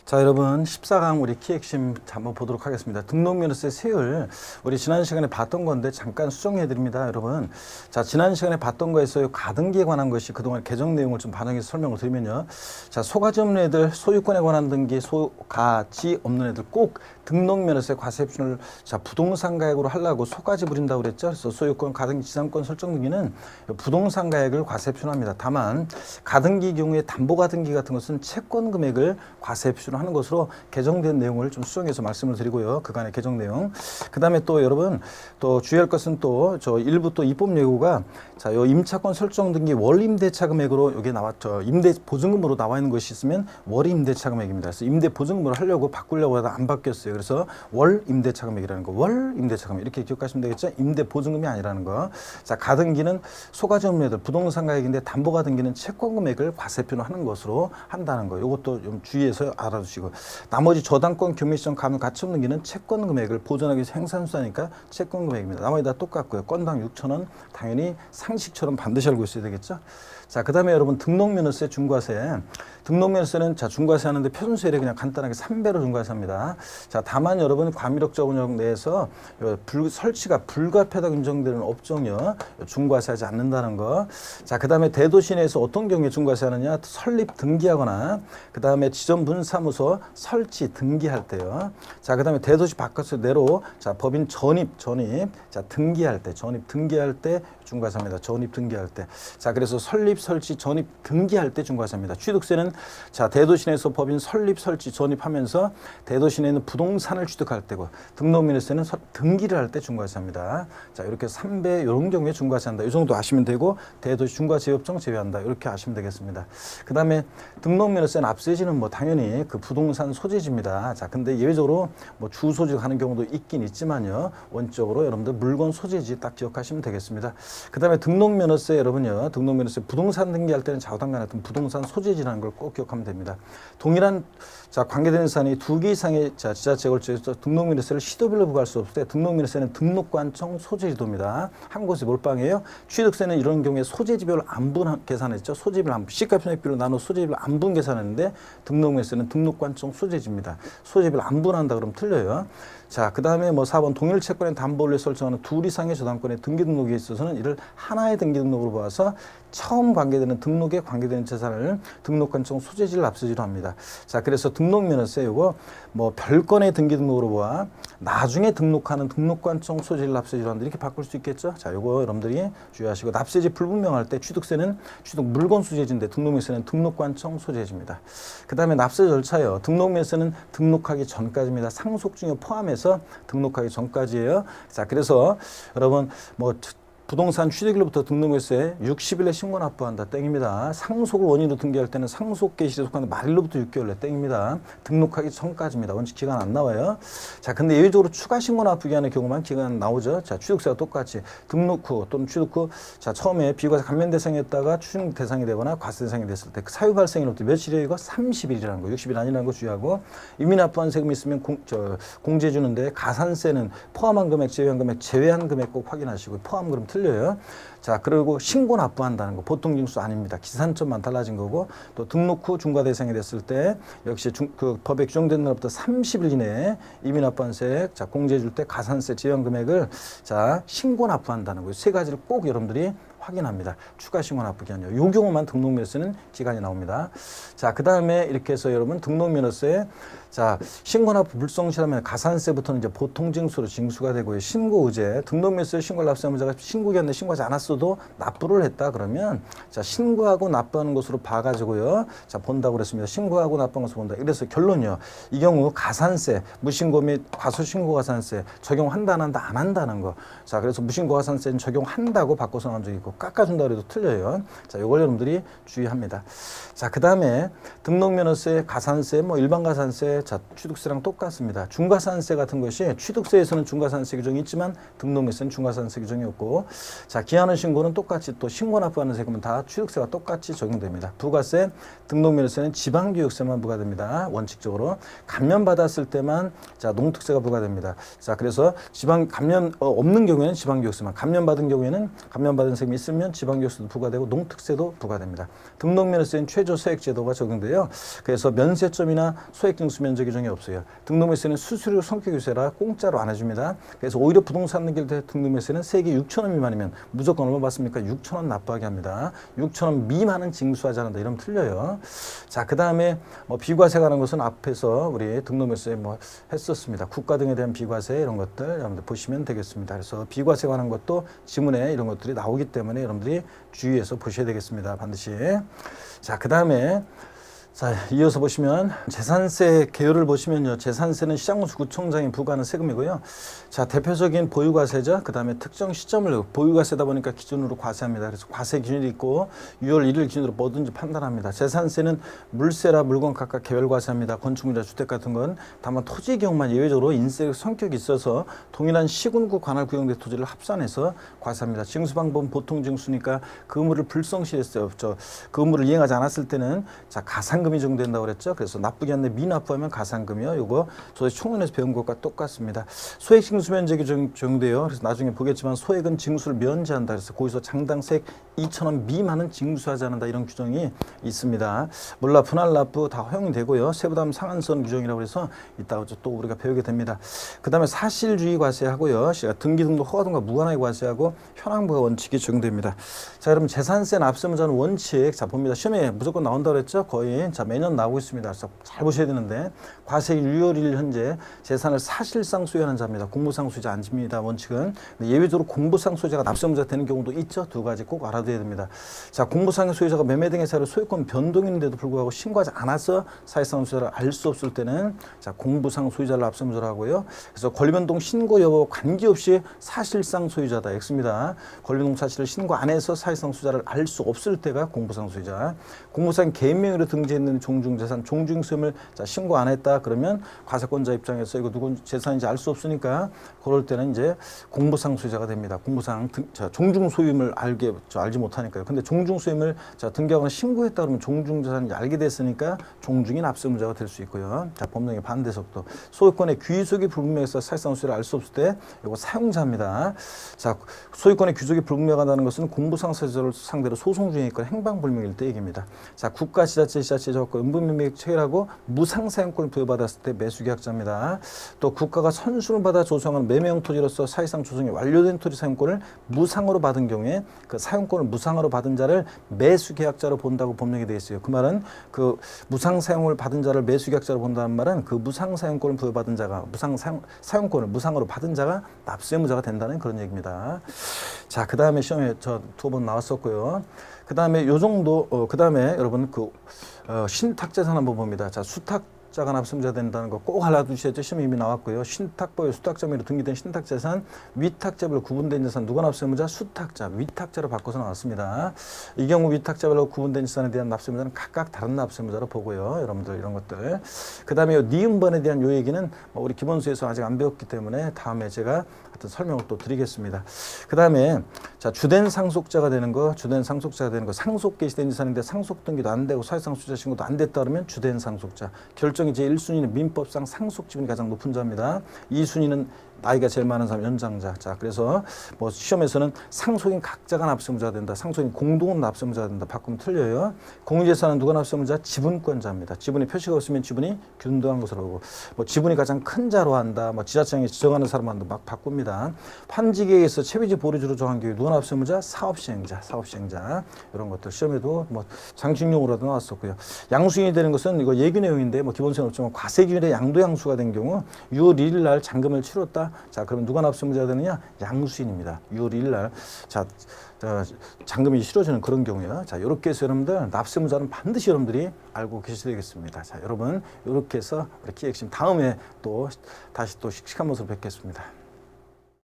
자, 여러분 14강 우리 키핵심 한번 보도록 하겠습니다. 등록면허세 세율 우리 지난 시간에 봤던 건데 잠깐 수정해 드립니다, 여러분. 자, 지난 시간에 봤던 거에서 가등기에 관한 것이 그동안 개정 내용을 좀 반영해서 설명을 드리면요. 자, 소가지 없는 애들, 소유권에 관한 등기, 소가지 없는 애들 꼭 등록면허세 과세표준을 자 부동산 가액으로 하려고 소가지 부린다고 그랬죠. 그래서 소유권, 가등기, 지상권 설정 등기는 부동산 가액을 과세표준합니다. 다만 가등기 경우에 담보가등기 같은 것은 채권 금액을 과세표준 하는 것으로 개정된 내용을 좀 수정해서 말씀을 드리고요. 그간의 개정 내용. 그 다음에 또 여러분 또 주의할 것은 또 저 일부 또 입법 예고가 자, 요 임차권 설정 등기 월 임대차 금액으로 여기 나왔죠. 임대 보증금으로 나와 있는 것이 있으면 월 임대차 금액입니다. 그래서 임대 보증금으로 하려고 바꾸려고 하다 안 바뀌었어요. 그래서 월 임대차 금액이라는 거. 월 임대차 금액 이렇게 기억하시면 되겠죠. 임대 보증금이 아니라는 거. 자, 가등기는 소가지 없는 애들 부동산 가액인데 담보가등기는 채권 금액을 과세표는 하는 것으로 한다는 거. 이것도 좀 주의해서 알아두시고 나머지 저당권, 경매시장, 가물, 가치 없는 기는 채권 금액을 보존하기 위해서 행산수하니까 채권 금액입니다. 나머지 다 똑같고요. 건당 6,000원 당연히 상식처럼 반드시 알고 있어야 되겠죠. 자, 그 다음에 여러분 등록면허세 중과세. 등록면허세는 자 중과세 하는데 표준세율에 그냥 간단하게 3배로 중과세합니다. 자, 다만 여러분 과밀업자 운영 내에서 설치가 불가피하다고 인정되는 업종요 중과세하지 않는다는 거. 자, 그 다음에 대도시 내에서 어떤 경우에 중과세하느냐? 설립 등기하거나 그 다음에 지점분사무소 설치 등기할 때요. 자, 그 다음에 대도시 바깥에서 내로 자 법인 전입 자 등기할 때 중과세합니다. 전입 등기할 때. 자, 그래서 설립 설치 전입 등기할 때 중과세합니다. 취득세는 자 대도시 내에서 법인 설립 설치 전입하면서 대도시 내는 부동산을 취득할 때고 등록면허세는 등기를 할 때 중과세합니다. 자, 이렇게 3배 이런 경우에 중과세한다. 이 정도 아시면 되고 대도시 중과세협정 제외한다. 이렇게 아시면 되겠습니다. 그 다음에 등록면허세는 앞세지는 뭐 당연히 그 부동산 소재지입니다. 자, 근데 예외적으로 뭐 주소지 가는 경우도 있긴 있지만요. 원적으로 여러분들 물건 소재지 딱 기억하시면 되겠습니다. 그 다음에 등록면허세 여러분요. 등록면허세 부동산 등기할 때는 좌우당간 같은 부동산 소재지라는 걸 꼭 기억하면 됩니다. 동일한 자 관계되는 사안이 2개 이상의 자 지자체 걸쳐서 등록면허세를 시도별로 부과할 수 없을 때 등록면허세는 등록관청 소재지도입니다. 한 곳에 몰빵이에요. 취득세는 이런 경우에 소재지별로 안분 계산했죠. 소재별 안분 시가편익비로 나눠 소재별 안분 계산했는데 등록면허세는 등록관청 소재지입니다. 소재별 안분한다 그러면 틀려요. 자, 그 다음에 뭐 4번 동일 채권의 담보를 설정하는 2 이상의 저당권의 등기 등록에 있어서는 이를 하나의 등기 등록으로 봐서 처음 관계되는 등록에 관계되는 재산을 등록관청 소재지를 앞서지로 합니다. 자, 그래서 등록면허세 이거 뭐 별건의 등기 등록으로 봐 나중에 등록하는 등록관청 소재지를 앞서지로 한다 이렇게 바꿀 수 있겠죠. 자, 이거 여러분들이 주의하시고 납세지 불분명할 때 취득세는 취득 물건 소재지인데 등록면허세는 등록관청 소재지입니다. 그 다음에 납세 절차요. 등록면허세는 등록하기 전까지입니다. 상속 중에 포함해서 등록하기 전까지예요. 자, 그래서 여러분 뭐 부동산 취득일로부터 등록면허세 60일에 신고 납부한다 땡입니다. 상속을 원인으로 등기할 때는 상속 개시에 속하는 말일로부터 6개월 내 땡입니다. 등록하기 전까지입니다. 원칙 기간 안 나와요. 자, 근데 예외적으로 추가 신고 납부 기간의 경우만 기간 나오죠. 자, 취득세가 똑같이 등록 후 또는 취득 후 자 처음에 비과세 감면 대상이었다가 추징 대상이 되거나 과세 대상이 됐을 때 그 사유 발생일로부터 며칠이에요? 이거 30일이라는 거, 60일 아니라는 거 주의하고 이미 납부한 세금이 있으면 공제 주는데 가산세는 포함한 금액, 제외한 금액, 제외한 금액 꼭 확인하시고 포함 그럼 틀려요. 자, 그리고 신고 납부한다는 거 보통 징수 아닙니다. 기산점만 달라진 거고 또 등록 후 중과 대상이 됐을 때 역시 그 법에 규정된 날부터 30일 이내에 이미 납부한 세액, 자 공제 줄 때 가산세 제외한 금액을 자 신고 납부한다는 거예요. 세 가지를 꼭 여러분들이 확인합니다. 추가 신고 납부 기한이요. 요 경우만 등록면허세는 기간이 나옵니다. 자, 그 다음에 이렇게 해서 여러분 등록면허세 자 신고 납부 불성실하면 가산세부터는 이제 보통 징수로 징수가 되고요. 신고 의제 등록면허세 신고 납세의무자가 신고 기한에 신고하지 않았어도 납부를 했다 그러면 자 신고하고 납부하는 것으로 봐가지고요. 자 본다고 그랬습니다. 신고하고 납부하는 것으로 본다. 그래서 결론이요. 이 경우 가산세 무신고 및 과소신고 가산세 적용한다 안 한다 안 한다는 거. 자 그래서 무신고 가산세는 적용한다고 바꿔서 나온 적이 있고 깎아준다 그래도 틀려요. 자, 이걸 여러분들이 주의합니다. 자, 그 다음에 등록면허세, 가산세, 뭐 일반 가산세, 자, 취득세랑 똑같습니다. 중과산세 같은 것이 취득세에서는 중과산세 규정이 있지만 등록면허세는 중과산세 규정이 없고, 자, 기한의 신고는 똑같이 또 신고 납부하는 세금은 다 취득세와 똑같이 적용됩니다. 부가세, 등록면허세는 지방교육세만 부과됩니다. 원칙적으로 감면받았을 때만 자, 농특세가 부과됩니다. 자, 그래서 지방 감면 없는 경우에는 지방교육세만, 감면받은 경우에는 감면받은 세금이 있으면 지방교세도 부과되고 농특세도 부과됩니다. 등록면허세는 최저 소액제도가 적용돼요. 그래서 면세점이나 소액증수 면적 규정이 없어요. 등록면세는 수수료 성격유세라 공짜로 안 해줍니다. 그래서 오히려 부동산 등기를 때 등록면세는 세계 6,000원 미만이면 무조건 얼마 받습니까? 6,000원 납부하게 합니다. 6,000원 미만은 징수하지 않는다. 이러면 틀려요. 자, 그 다음에 비과세 가는 것은 앞에서 우리 등록면세 했었습니다. 국가 등에 대한 비과세 이런 것들 여러분들 보시면 되겠습니다. 그래서 비과세 관한 것도 지문에 이런 것들이 나오기 때문에 여러분들이 주의해서 보셔야 되겠습니다. 반드시. 자, 그 다음에 자, 이어서 보시면 재산세 개요를 보시면요. 재산세는 시장군수구청장이 부과하는 세금이고요. 자, 대표적인 보유과세죠. 그 다음에 특정 시점을 보유과세다 보니까 기준으로 과세합니다. 그래서 과세 기준이 있고 6월 1일 기준으로 뭐든지 판단합니다. 재산세는 물세라 물건 각각 개별과세합니다. 건축물이나 주택 같은 건 다만 토지 경우만 예외적으로 인세적 성격이 있어서 동일한 시군구 관할 구역의 토지를 합산해서 과세합니다. 징수 방법은 보통 징수니까 그 의무를 불성실했어요. 그 의무를 이행하지 않았을 때는 자, 가산금이 적용된다고 그랬죠. 그래서 납부기 한데 미납부하면 가산금이요. 요거 저희 총론에서 배운 것과 똑같습니다. 소액 징수 면적이 적용돼요. 그래서 나중에 보겠지만 소액은 징수를 면제한다. 그래서 거기서 장당세액 2,000원 미만은 징수하지 않는다. 이런 규정이 있습니다. 몰라 분할 납부 다 허용이 되고요. 세부담 상한선 규정이라고 해서 이따가 또 우리가 배우게 됩니다. 그 다음에 사실주의 과세하고요. 등기 등록 허가 등과 무관하게 과세하고 현황부과 원칙이 적용됩니다. 자, 여러분 재산세 납세무자는 원칙 자 봅니다. 시험에 무조건 나온다고 그랬죠. 거의 자 매년 나오고 있습니다. 그래서 잘 보셔야 되는데 과세기 6월 1일 현재 재산을 사실상 소유하는 자입니다. 공무상 소유자 안 집니다. 원칙은 예외적으로 공무상 소유자가 납세무자 되는 경우도 있죠. 두 가지 꼭 알아둬야 됩니다. 자, 공무상의 소유자가 매매 등의 사유로 소유권 변동이 있는데도 불구하고 신고하지 않아서 사실상 소유자를 알 수 없을 때는 자 공무상 소유자를 납세무자로 하고요. 그래서 권리변동 신고 여부 관계없이 사실상 소유자다. X입니다. 권리변동 사실을 신고 안 해서 사실상 소유자를 알 수 없을 때가 공무상 소유자. 공무상 개인 명의로 등재했는 종중재산, 종중세금을 신고 안 했다 그러면 과세권자 입장에서 이거 누구 재산인지 알 수 없으니까 그럴 때는 이제 공무상 소유자가 됩니다. 공무상 종중 소유임을 알지 못하니까요. 근데 종중 소유임을 등기하거나 신고했다 그러면 종중재산인지 알게 됐으니까 종중이 납세무자가 될 수 있고요. 자, 법령의 반대속도 소유권의 귀속이 불분명해서 사실상 소유를 알 수 없을 때 이거 사용자입니다. 자, 소유권의 귀속이 불분명하다는 것은 공무상 소유자를 상대로 소송 중에 있거나 행방불명일 때 얘기입니다. 자, 국가, 지자체, 지자체적과 은분명맥 체결하고 무상사용권을 부여받았을 때 매수계약자입니다. 또 국가가 선수를 받아 조성한 매매형 토지로서 사실상 조성이 완료된 토지 사용권을 무상으로 받은 경우에 그 사용권을 무상으로 받은 자를 매수계약자로 본다고 법령에 되어 있어요. 그 말은 그 무상사용을 받은 자를 매수계약자로 본다는 말은 그 무상사용권을 부여받은 자가 사용권을 무상으로 받은 자가 납세무자가 된다는 그런 얘기입니다. 자, 그 다음에 시험에 저 2번 나왔었고요. 그 다음에 요 정도, 그 다음에 여러분 신탁재산 한번 봅니다. 자, 수탁자가 납세무자 된다는 거 꼭 알아두셔야죠. 시험이 이미 나왔고요. 신탁법에 수탁자명의로 등기된 신탁재산, 위탁자별로 구분된 재산 누가 납세무자? 수탁자, 위탁자로 바꿔서 나왔습니다. 이 경우 위탁자별로 구분된 재산에 대한 납세무자는 각각 다른 납세무자로 보고요. 여러분들 이런 것들. 그 다음에 니은번에 대한 요 얘기는 우리 기본수에서 아직 안 배웠기 때문에 다음에 제가 하여튼 설명을 또 드리겠습니다. 그 다음에 자, 주된 상속자가 되는 거, 상속 개시된 재산인데 상속 등기도 안 되고 사실상 소유자 신고도 안 됐다 그러면 주된 상속자. 결정이 제1순위는 민법상 상속 지분이 가장 높은 자입니다. 2순위는 나이가 제일 많은 사람 연장자. 자, 그래서 시험에서는 상속인 각자가 납세무자가 된다. 상속인 공동은 납세무자가 된다. 바꾸면 틀려요. 공유재산은 누가 납세무자? 지분권자입니다. 지분이 표시가 없으면 지분이 균등한 것으로 보고 지분이 가장 큰 자로 한다. 지자청이 지정하는 사람한테 막 바꿉니다. 판지계에서 채비지 보류주로 정한 경우에 누가 납세무자? 사업시행자. 이런 것들 시험에도 장식용으로도 나왔었고요. 양수인이 되는 것은 이거 예규 내용인데 기본세는 없지만 과세기준의 양도양수가 된 경우 6월 1일 날 잔금을 치렀다. 자, 그러면 누가 납세무자가 되느냐? 양수인입니다. 6월 1일 날. 자, 잔금이 치러지는 그런 경우요. 자, 이렇게 해서 여러분들 납세무자는 반드시 여러분들이 알고 계셔야 되겠습니다. 자, 여러분 이렇게 해서 우리 키엑심 다음에 또 다시 또 씩씩한 모습을 뵙겠습니다.